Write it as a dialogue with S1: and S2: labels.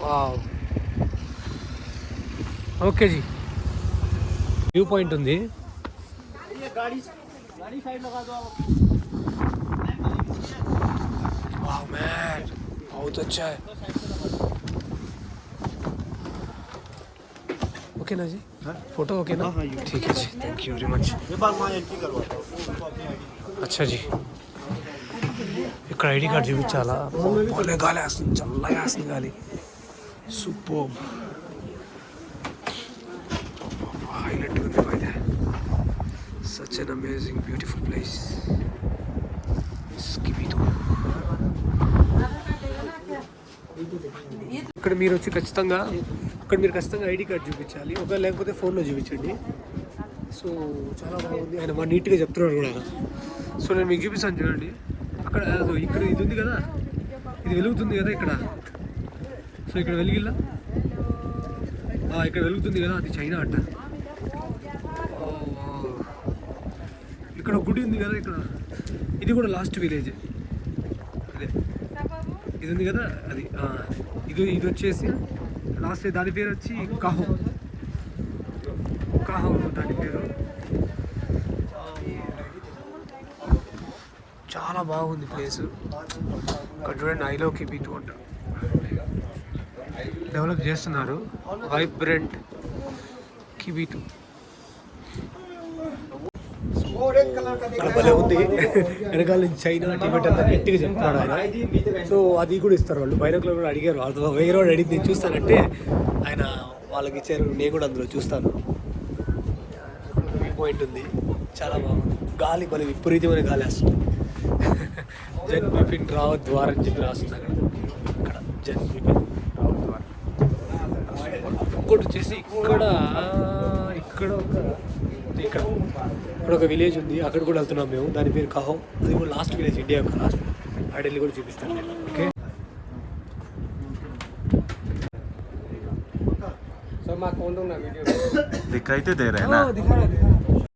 S1: Wow. Okay ji, viewpoint ఉంది. वाह man, बहुत अच्छा है. ओके ना जी, फोटो ओके ना? ठीक है जी, थैंक यू वेरी मच. अच्छा जी, ఇక్కడ ఐడి కార్డ్ చూపించాలా? భలే గాలి వేస్తుంది, చల్లగా వేస్తుంది గాలి. సూపర్ హైలైట్ ఉంది అయితే. Such an amazing beautiful place. ఇక్కడ మీరు వచ్చి ఖచ్చితంగా ఐడి కార్డ్ చూపించాలి, ఒకవేళ లేకపోతే ఫోన్లో చూపించండి. సో చాలా బాగుంది, ఆయన మా నీట్గా చెప్తున్నాడు కూడా ఆయన. సో నేను మీకు చూపిస్తాను చూడండి. అక్కడ ఇక్కడ ఇది ఉంది కదా, ఇది వెలుగుతుంది కదా ఇక్కడ. సో ఇక్కడ వెలిగిల్లా, ఇక్కడ వెలుగుతుంది కదా, అది చైనా అంట. ఇక్కడ గుడి ఉంది కదా ఇక్కడ, ఇది కూడా లాస్ట్ విలేజ్. అదే ఇది ఉంది కదా అది, ఇది వచ్చేసి లాస్ట్. దాని పేరు వచ్చి కాహో దాని పేరు. చాలా బాగుంది ప్లేసు. ఇక్కడ చూడండి, ఐలో కిబిటు అంట డెవలప్ చేస్తున్నారు. వైబ్రెంట్ కిబిటు ఇక్కడ భలే ఉంది. వెనకాల నుంచి చైనా టిబెట్ అంతా గట్టిగా చెప్తున్నాడు ఆయన. సో అది కూడా ఇస్తారు వాళ్ళు. బైనోకులర్ కూడా అడిగారు, వాళ్ళతో వేరే వాడు అడిగి నేను చూస్తానంటే ఆయన వాళ్ళకి ఇచ్చారు. నేను కూడా అందులో చూస్తాను. వ్యూ పాయింట్ ఉంది, చాలా బాగుంది. గాలి భలే విపరీతమైన గాలి వస్తుంది. జన్ బిపిన్ రావత్ ద్వార్ అని చెప్పి రాస్తుంది అక్కడ. జన్ బిపిన్ రావత్ ద్వార్. ఇంకోటి వచ్చేసి ఇక్కడ ఒక విలేజ్ ఉంది, అక్కడ కూడా వెళ్తున్నాం మేము. దాని పేరు కాహో. అది కూడా లాస్ట్ విలేజ్, ఇండియా యొక్క లాస్ట్. ఆ ఢిల్లీ కూడా చూపిస్తాను నేను. ఓకే,
S2: సో మా కౌంట్ ఉన్న వీడియో
S3: दिखाई तो दे रहा है ना?
S1: दिखा रहा